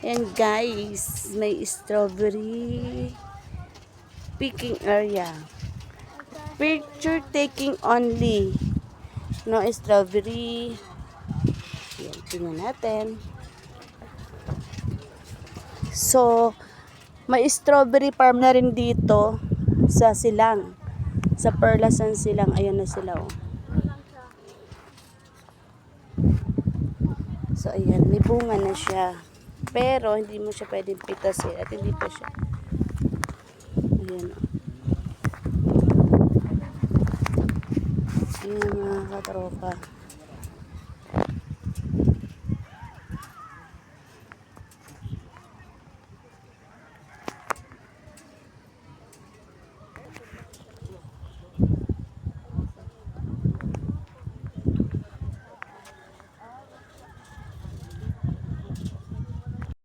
And guys, may strawberry picking area. Picture taking only. No strawberry. Yan, tingnan natin. So, may strawberry farm na rin dito sa Silang. Sa Perlasan Silang. Ayan na sila, oh. So, ayan. May bunga na siya. Pero, hindi mo siya pwedeng pitasin. At hindi pa siya. Ayan, oh. Ayan, mga katropa.